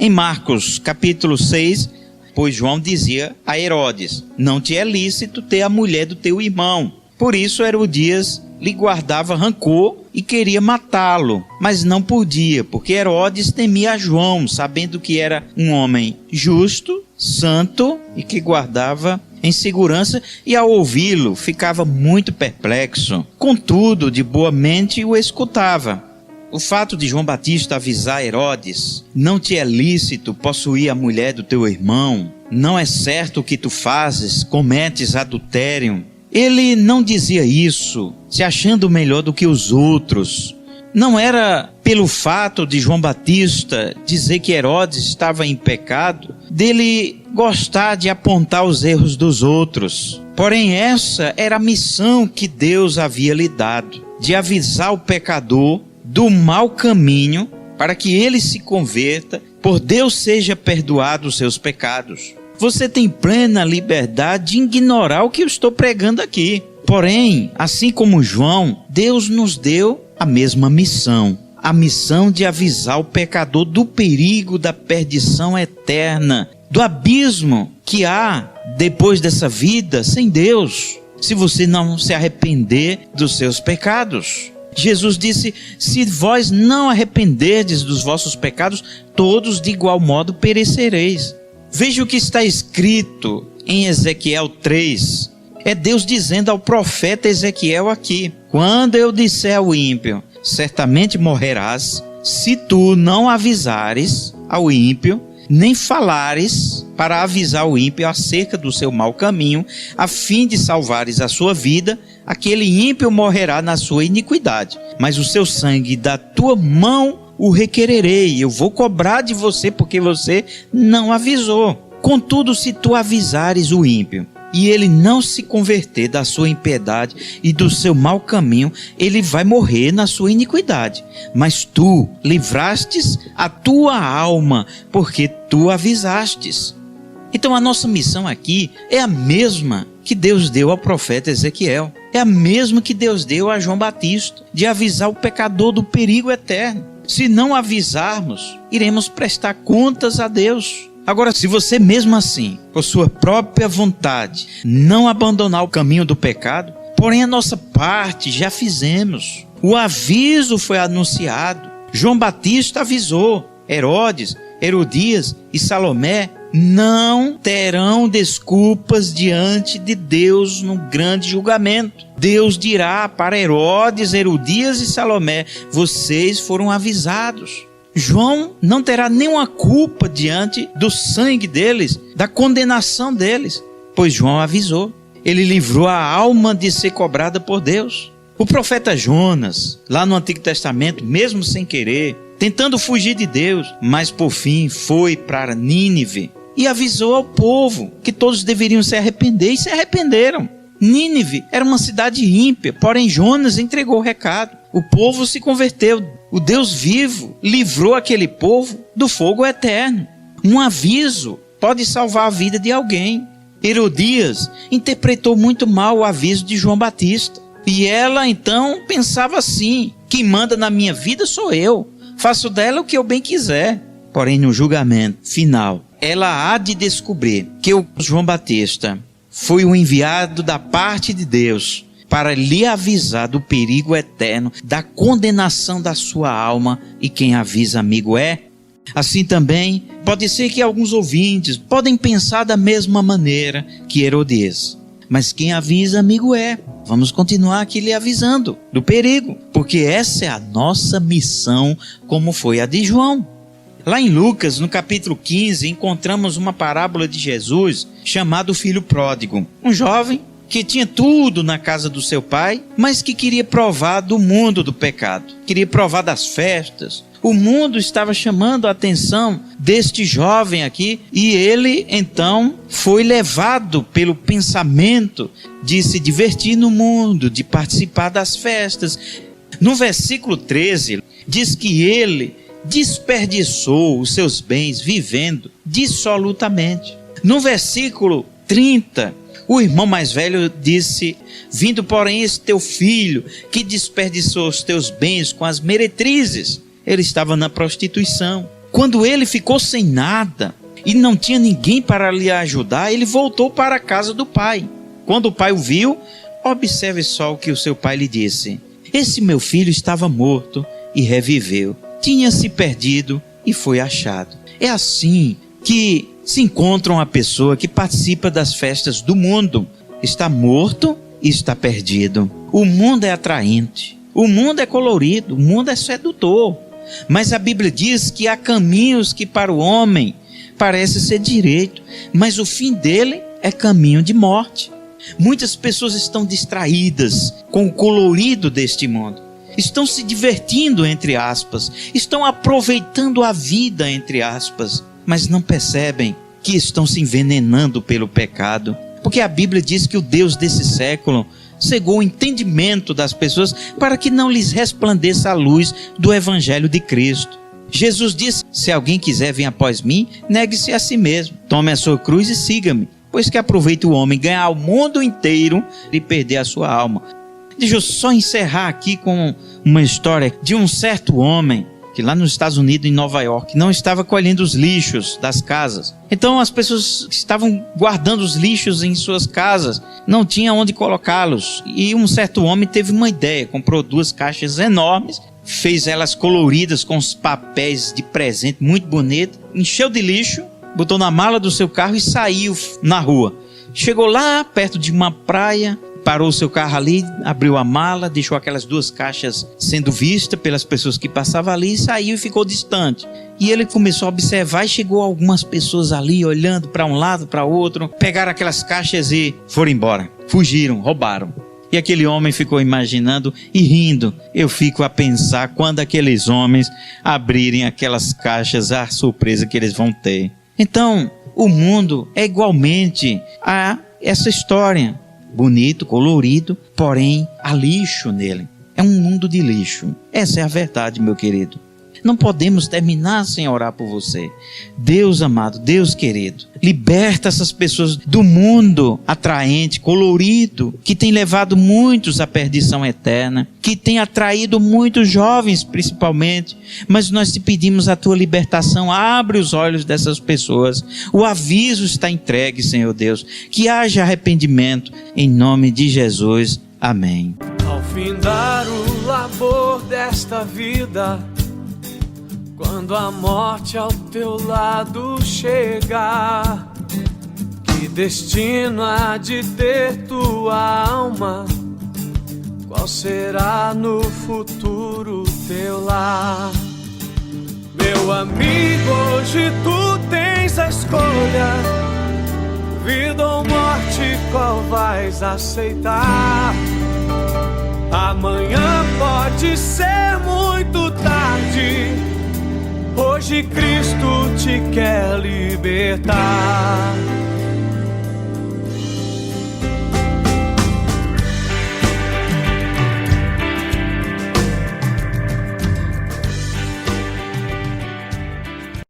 Em Marcos capítulo 6, pois João dizia a Herodes: não te é lícito ter a mulher do teu irmão. Por isso Herodias lhe guardava rancor e queria matá-lo, mas não podia, porque Herodes temia a João, sabendo que era um homem justo, santo e que guardava em segurança, e ao ouvi-lo ficava muito perplexo. Contudo, de boa mente o escutava. O fato de João Batista avisar Herodes: não te é lícito possuir a mulher do teu irmão, não é certo o que tu fazes, cometes adultério. Ele não dizia isso se achando melhor do que os outros. Não era pelo fato de João Batista dizer que Herodes estava em pecado, dele gostar de apontar os erros dos outros. Porém, essa era a missão que Deus havia lhe dado, de avisar o pecador do mau caminho, para que ele se converta, por Deus seja perdoado os seus pecados. Você tem plena liberdade de ignorar o que eu estou pregando aqui. Porém, assim como João, Deus nos deu a mesma missão. A missão de avisar o pecador do perigo da perdição eterna, do abismo que há depois dessa vida sem Deus, se você não se arrepender dos seus pecados. Jesus disse: se vós não arrependerdes dos vossos pecados, todos de igual modo perecereis. Veja o que está escrito em Ezequiel 3. É Deus dizendo ao profeta Ezequiel aqui: quando eu disser ao ímpio, certamente morrerás, se tu não avisares ao ímpio, nem falares para avisar o ímpio acerca do seu mau caminho, a fim de salvares a sua vida, aquele ímpio morrerá na sua iniquidade, mas o seu sangue da tua mão o requererei, eu vou cobrar de você porque você não avisou. Contudo, se tu avisares o ímpio e ele não se converter da sua impiedade e do seu mau caminho, ele vai morrer na sua iniquidade. Mas tu livrastes a tua alma, porque tu avisastes. Então a nossa missão aqui é a mesma que Deus deu ao profeta Ezequiel. É a mesma que Deus deu a João Batista, de avisar o pecador do perigo eterno. Se não avisarmos, iremos prestar contas a Deus. Agora, se você mesmo assim, por sua própria vontade, não abandonar o caminho do pecado, porém a nossa parte já fizemos. O aviso foi anunciado. João Batista avisou. Herodes, Herodias e Salomé não terão desculpas diante de Deus no grande julgamento. Deus dirá para Herodes, Herodias e Salomé: vocês foram avisados. João não terá nenhuma culpa diante do sangue deles, da condenação deles, pois João avisou. Ele livrou a alma de ser cobrada por Deus. O profeta Jonas, lá no Antigo Testamento, mesmo sem querer, tentando fugir de Deus, mas por fim foi para Nínive e avisou ao povo que todos deveriam se arrepender, e se arrependeram. Nínive era uma cidade ímpia, porém Jonas entregou o recado. O povo se converteu. O Deus vivo livrou aquele povo do fogo eterno. Um aviso pode salvar a vida de alguém. Herodias interpretou muito mal o aviso de João Batista. E ela então pensava assim: quem manda na minha vida sou eu. Faço dela o que eu bem quiser. Porém, no julgamento final, ela há de descobrir que o João Batista foi o enviado da parte de Deus para lhe avisar do perigo eterno, da condenação da sua alma, e quem avisa, amigo, é. Assim também, pode ser que alguns ouvintes podem pensar da mesma maneira que Herodias, mas quem avisa, amigo, é. Vamos continuar aqui lhe avisando do perigo, porque essa é a nossa missão, como foi a de João. Lá em Lucas, no capítulo 15, encontramos uma parábola de Jesus chamado Filho Pródigo. Um jovem que tinha tudo na casa do seu pai, mas que queria provar do mundo do pecado. Queria provar das festas. O mundo estava chamando a atenção deste jovem aqui, e ele então foi levado pelo pensamento de se divertir no mundo, de participar das festas. No versículo 13, diz que ele desperdiçou os seus bens vivendo dissolutamente. No versículo 30, o irmão mais velho disse: vindo porém esse teu filho, que desperdiçou os teus bens com as meretrizes. Ele estava na prostituição. Quando ele ficou sem nada e não tinha ninguém para lhe ajudar, ele voltou para a casa do pai. Quando o pai o viu, observe só o que o seu pai lhe disse: esse meu filho estava morto e reviveu. Tinha se perdido e foi achado. É assim que se encontra uma pessoa que participa das festas do mundo. Está morto e está perdido. O mundo é atraente, o mundo é colorido, o mundo é sedutor. Mas a Bíblia diz que há caminhos que para o homem parece ser direito, mas o fim dele é caminho de morte. Muitas pessoas estão distraídas com o colorido deste mundo. Estão se divertindo, entre aspas. Estão aproveitando a vida, entre aspas. Mas não percebem que estão se envenenando pelo pecado. Porque a Bíblia diz que o Deus desse século cegou o entendimento das pessoas para que não lhes resplandeça a luz do Evangelho de Cristo. Jesus disse: se alguém quiser vir após mim, negue-se a si mesmo. Tome a sua cruz e siga-me. Pois que aproveita o homem ganhar o mundo inteiro e perder a sua alma. Deixa eu só encerrar aqui com uma história de um certo homem que lá nos Estados Unidos, em Nova York, não estava colhendo os lixos das casas. Então as pessoas estavam guardando os lixos em suas casas, não tinha onde colocá-los. E um certo homem teve uma ideia, comprou 2 caixas enormes, fez elas coloridas com os papéis de presente muito bonito, encheu de lixo, botou na mala do seu carro e saiu na rua. Chegou lá perto de uma praia, parou o seu carro ali, abriu a mala, deixou aquelas 2 caixas sendo vistas pelas pessoas que passavam ali, saiu e ficou distante. E ele começou a observar e chegou algumas pessoas ali olhando para um lado, para o outro, pegaram aquelas caixas e foram embora, fugiram, roubaram. E aquele homem ficou imaginando e rindo. Eu fico a pensar quando aqueles homens abrirem aquelas caixas, a surpresa que eles vão ter. Então, o mundo é igualmente a essa história. Bonito, colorido, porém há lixo nele. É um mundo de lixo. Essa é a verdade, meu querido. Não podemos terminar sem orar por você. Deus amado, Deus querido, liberta essas pessoas do mundo atraente, colorido, que tem levado muitos à perdição eterna, que tem atraído muitos jovens principalmente. Mas nós te pedimos a tua libertação. Abre os olhos dessas pessoas. O aviso está entregue, Senhor Deus. Que haja arrependimento em nome de Jesus. Amém. Ao findar o labor desta vida, quando a morte ao teu lado chegar, que destino há de ter tua alma? Qual será no futuro teu lar? Meu amigo, hoje tu tens a escolha, vida ou morte, qual vais aceitar? Amanhã pode ser muito tarde. Hoje Cristo te quer libertar.